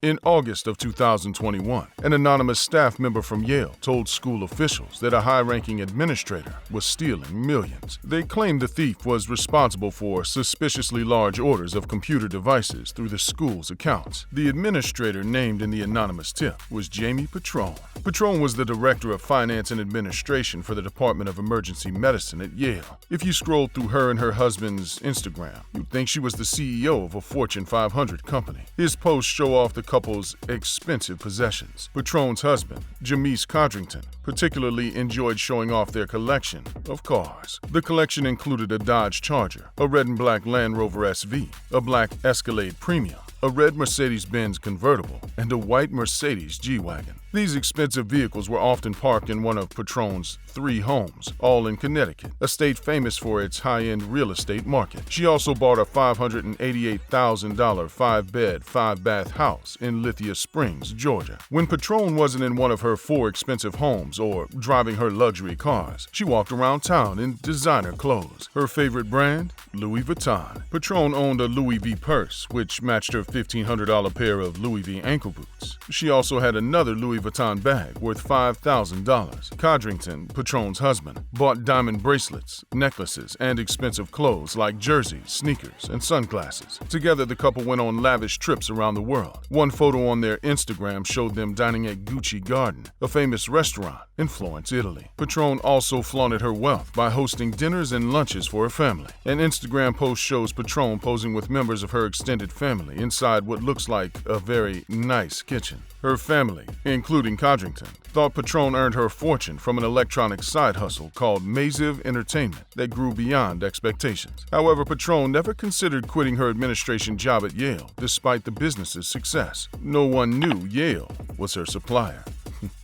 In August of 2021, an anonymous staff member from Yale told school officials that a high-ranking administrator was stealing millions. They claimed the thief was responsible for suspiciously large orders of computer devices through the school's accounts. The administrator named in the anonymous tip was Jamie Petrone. Petrone was the director of finance and administration for the Department of Emergency Medicine at Yale. If you scrolled through her and her husband's Instagram, you'd think she was the CEO of a Fortune 500 company. His posts show off the couple's expensive possessions. Petrone's husband, Petrone-Codrington, particularly enjoyed showing off their collection of cars. The collection included a Dodge Charger, a red and black Land Rover SV, a black Escalade Premium, a red Mercedes-Benz convertible, and a white Mercedes G-Wagon. These expensive vehicles were often parked in one of Petrone's 3 homes, all in Connecticut, a state famous for its high-end real estate market. She also bought a $588,000 5-bed, 5-bath house in Lithia Springs, Georgia. When Petrone wasn't in one of her 4 expensive homes or driving her luxury cars, she walked around town in designer clothes. Her favorite brand? Louis Vuitton. Petrone owned a Louis V purse, which matched her $1,500 pair of Louis V ankle boots. She also had another Louis Vuitton bag worth $5,000. Codrington, Petrone's husband, bought diamond bracelets, necklaces, and expensive clothes like jerseys, sneakers, and sunglasses. Together, the couple went on lavish trips around the world. One photo on their Instagram showed them dining at Gucci Garden, a famous restaurant in Florence, Italy. Petrone also flaunted her wealth by hosting dinners and lunches for her family. An Instagram post shows Petrone posing with members of her extended family inside what looks like a very nice kitchen. Her family, including Codrington, thought Petrone earned her fortune from an electronic side hustle called Maziv Entertainment that grew beyond expectations. However, Petrone never considered quitting her administration job at Yale, despite the business's success. No one knew Yale was her supplier.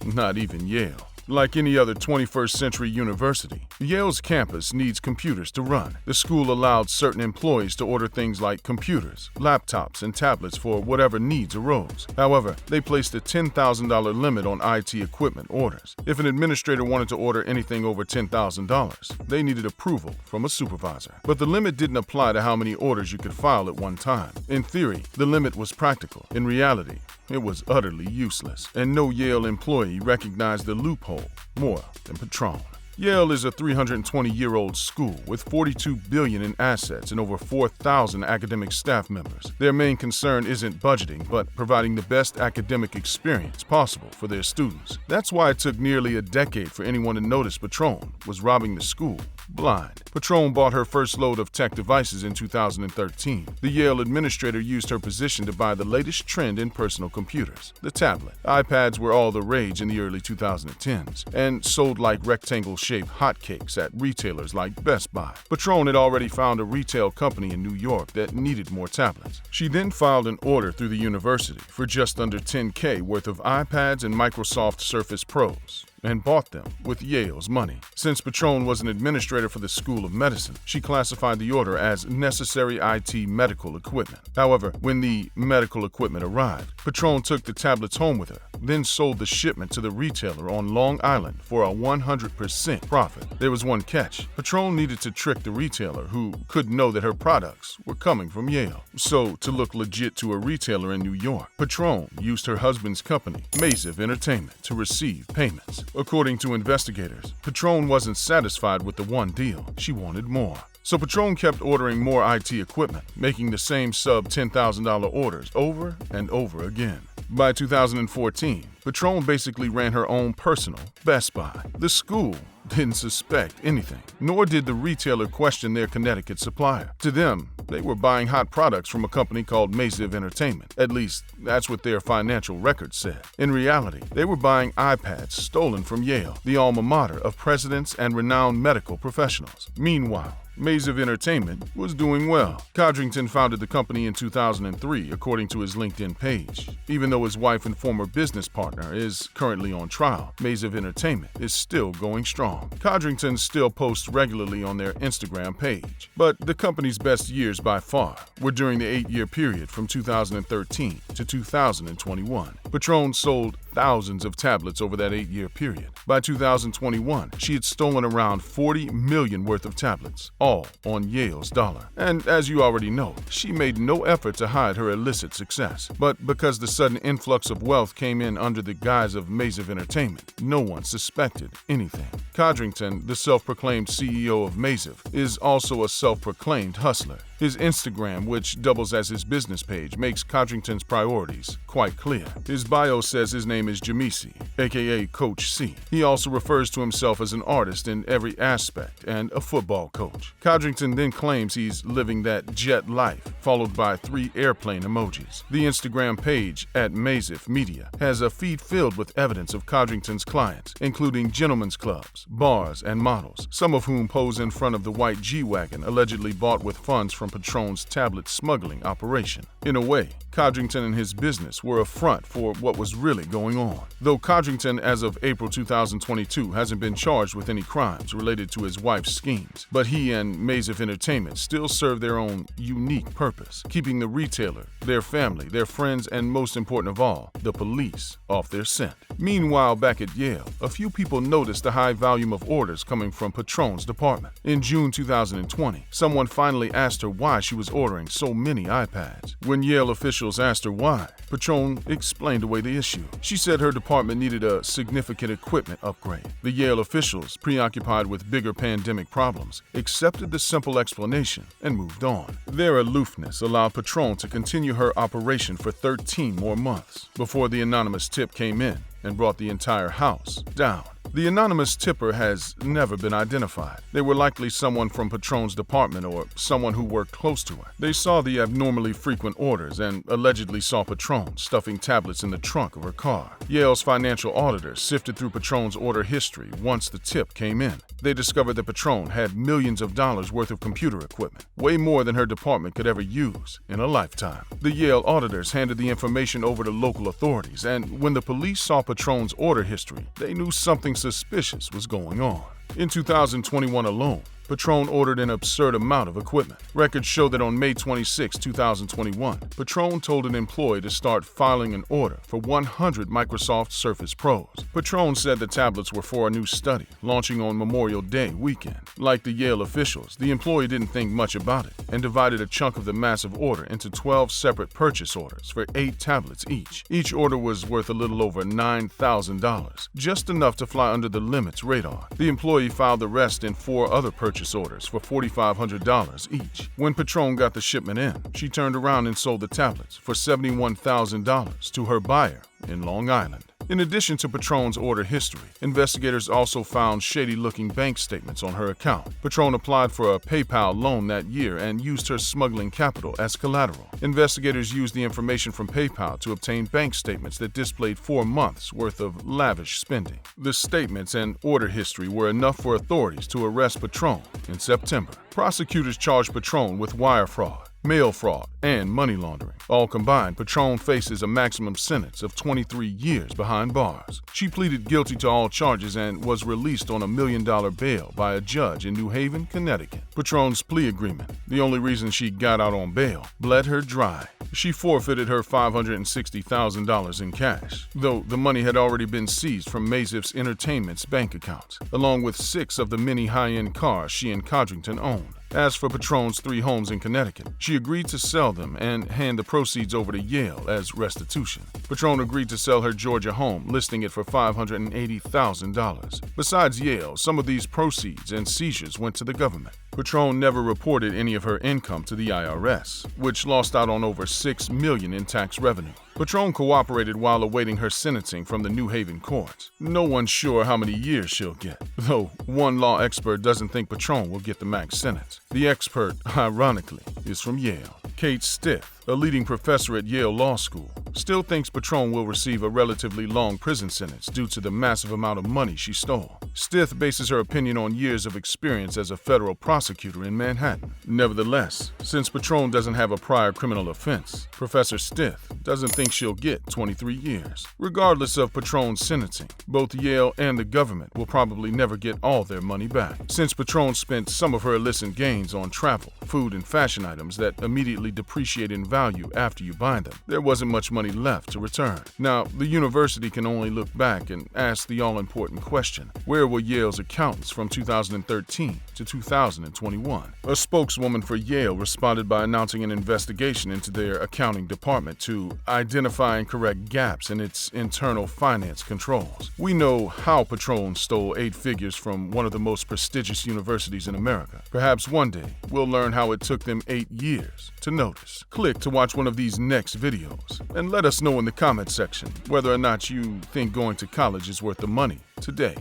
Not even Yale. Like any other 21st century university, Yale's campus needs computers to run. The school allowed certain employees to order things like computers, laptops, and tablets for whatever needs arose. However, they placed a $10,000 limit on IT equipment orders. If an administrator wanted to order anything over $10,000, they needed approval from a supervisor. But the limit didn't apply to how many orders you could file at one time. In theory, the limit was practical. In reality, it was utterly useless, and no Yale employee recognized the loophole more than Petrone. Yale is a 320-year-old school with $42 billion in assets and over 4,000 academic staff members. Their main concern isn't budgeting, but providing the best academic experience possible for their students. That's why it took nearly a decade for anyone to notice Petrone was robbing the school blind. Petrone bought her first load of tech devices in 2013. The Yale administrator used her position to buy the latest trend in personal computers, the tablet. iPads were all the rage in the early 2010s and sold like rectangle-shaped hotcakes at retailers like Best Buy. Petrone had already found a retail company in New York that needed more tablets. She then filed an order through the university for just under $10,000 worth of iPads and Microsoft Surface Pros, and bought them with Yale's money. Since Petrone was an administrator for the School of Medicine, she classified the order as necessary IT medical equipment. However, when the medical equipment arrived, Petrone took the tablets home with her, then sold the shipment to the retailer on Long Island for a 100% profit. There was one catch. Petrone needed to trick the retailer, who couldn't know that her products were coming from Yale. So, to look legit to a retailer in New York, Petrone used her husband's company, Maziv Entertainment, to receive payments. According to investigators, Petrone wasn't satisfied with the one deal. She wanted more. So Petrone kept ordering more IT equipment, making the same sub-$10,000 orders over and over again. By 2014, Petrone basically ran her own personal Best Buy. The school didn't suspect anything, nor did the retailer question their Connecticut supplier. To them, they were buying hot products from a company called Maziv Entertainment. At least, that's what their financial records said. In reality, they were buying iPads stolen from Yale, the alma mater of presidents and renowned medical professionals. Meanwhile, Maziv Entertainment was doing well. Codrington founded the company in 2003, according to his LinkedIn page. Even though his wife and former business partner is currently on trial, Maziv Entertainment is still going strong. Codrington still posts regularly on their Instagram page. But the company's best years by far were during the 8-year period from 2013 to 2021. Petrone sold thousands of tablets over that 8-year period. By 2021, she had stolen around $40 million worth of tablets, all on Yale's dollar. And as you already know, she made no effort to hide her illicit success. But because the sudden influx of wealth came in under the guise of Maziv Entertainment, no one suspected anything. Codrington, the self-proclaimed CEO of Maziv, is also a self-proclaimed hustler. His Instagram, which doubles as his business page, makes Codrington's priorities quite clear. His bio says his name is Jamisi, aka Coach C. He also refers to himself as an artist in every aspect and a football coach. Codrington then claims he's living that jet life, followed by 3 airplane emojis. The Instagram page, @Maziv Media, has a feed filled with evidence of Codrington's clients, including gentlemen's clubs, bars, and models, some of whom pose in front of the white G-Wagon allegedly bought with funds from Petrone's tablet smuggling operation. In a way, Codrington and his business were a front for what was really going on. Though Codrington, as of April 2022, hasn't been charged with any crimes related to his wife's schemes, but he and Maziv Entertainment still serve their own unique purpose, keeping the retailer, their family, their friends, and most important of all, the police, off their scent. Meanwhile, back at Yale, a few people noticed the high volume of orders coming from Petrone's department. In June 2020, someone finally asked her why she was ordering so many iPads. When Yale officials asked her why, Petrone explained away the issue. She said her department needed a significant equipment upgrade. The Yale officials, preoccupied with bigger pandemic problems, accepted the simple explanation and moved on. Their aloofness allowed Petrone to continue her operation for 13 more months before the anonymous tip came in and brought the entire house down. The anonymous tipper has never been identified. They were likely someone from Petrone's department or someone who worked close to her. They saw the abnormally frequent orders and allegedly saw Petrone stuffing tablets in the trunk of her car. Yale's financial auditors sifted through Petrone's order history once the tip came in. They discovered that Petrone had millions of dollars worth of computer equipment, way more than her department could ever use in a lifetime. The Yale auditors handed the information over to local authorities, and when the police saw Petrone's order history, they knew something suspicious was going on. In 2021 alone, Petrone ordered an absurd amount of equipment. Records show that on May 26, 2021, Petrone told an employee to start filing an order for 100 Microsoft Surface Pros. Petrone said the tablets were for a new study, launching on Memorial Day weekend. Like the Yale officials, the employee didn't think much about it and divided a chunk of the massive order into 12 separate purchase orders for 8 tablets each. Each order was worth a little over $9,000, just enough to fly under the limit's radar. The employee filed the rest in 4 other purchase orders for $4,500 each. When Petrone got the shipment in, she turned around and sold the tablets for $71,000 to her buyer in Long Island. In addition to Petrone's order history, investigators also found shady-looking bank statements on her account. Petrone applied for a PayPal loan that year and used her smuggling capital as collateral. Investigators used the information from PayPal to obtain bank statements that displayed 4 months' worth of lavish spending. The statements and order history were enough for authorities to arrest Petrone in September. Prosecutors charged Petrone with wire fraud, mail fraud, and money laundering. All combined, Petrone faces a maximum sentence of 23 years behind bars. She pleaded guilty to all charges and was released on $1 million bail by a judge in New Haven, Connecticut. Petrone's plea agreement, the only reason she got out on bail, bled her dry. She forfeited her $560,000 in cash, though the money had already been seized from Maziv Entertainment's bank accounts, along with 6 of the many high-end cars she and Codrington owned. As for Petrone's 3 homes in Connecticut, she agreed to sell them and hand the proceeds over to Yale as restitution. Petrone agreed to sell her Georgia home, listing it for $580,000. Besides Yale, some of these proceeds and seizures went to the government. Petrone never reported any of her income to the IRS, which lost out on over $6 million in tax revenue. Petrone cooperated while awaiting her sentencing from the New Haven courts. No one's sure how many years she'll get, though one law expert doesn't think Petrone will get the max sentence. The expert, ironically, is from Yale. Kate Stith, a leading professor at Yale Law School, still thinks Petrone will receive a relatively long prison sentence due to the massive amount of money she stole. Stith bases her opinion on years of experience as a federal prosecutor in Manhattan. Nevertheless, since Petrone doesn't have a prior criminal offense, Professor Stith doesn't think she'll get 23 years. Regardless of Petrone's sentencing, both Yale and the government will probably never get all their money back, since Petrone spent some of her illicit gains on travel, food, and fashion items that immediately depreciate in value value after you buy them. There wasn't much money left to return. Now, the university can only look back and ask the all-important question: where were Yale's accountants from 2013 to 2021? A spokeswoman for Yale responded by announcing an investigation into their accounting department to identify and correct gaps in its internal finance controls. We know how Petrone stole 8 figures from one of the most prestigious universities in America. Perhaps one day we'll learn how it took them 8 years to notice. Click to watch one of these next videos and let us know in the comment section whether or not you think going to college is worth the money today.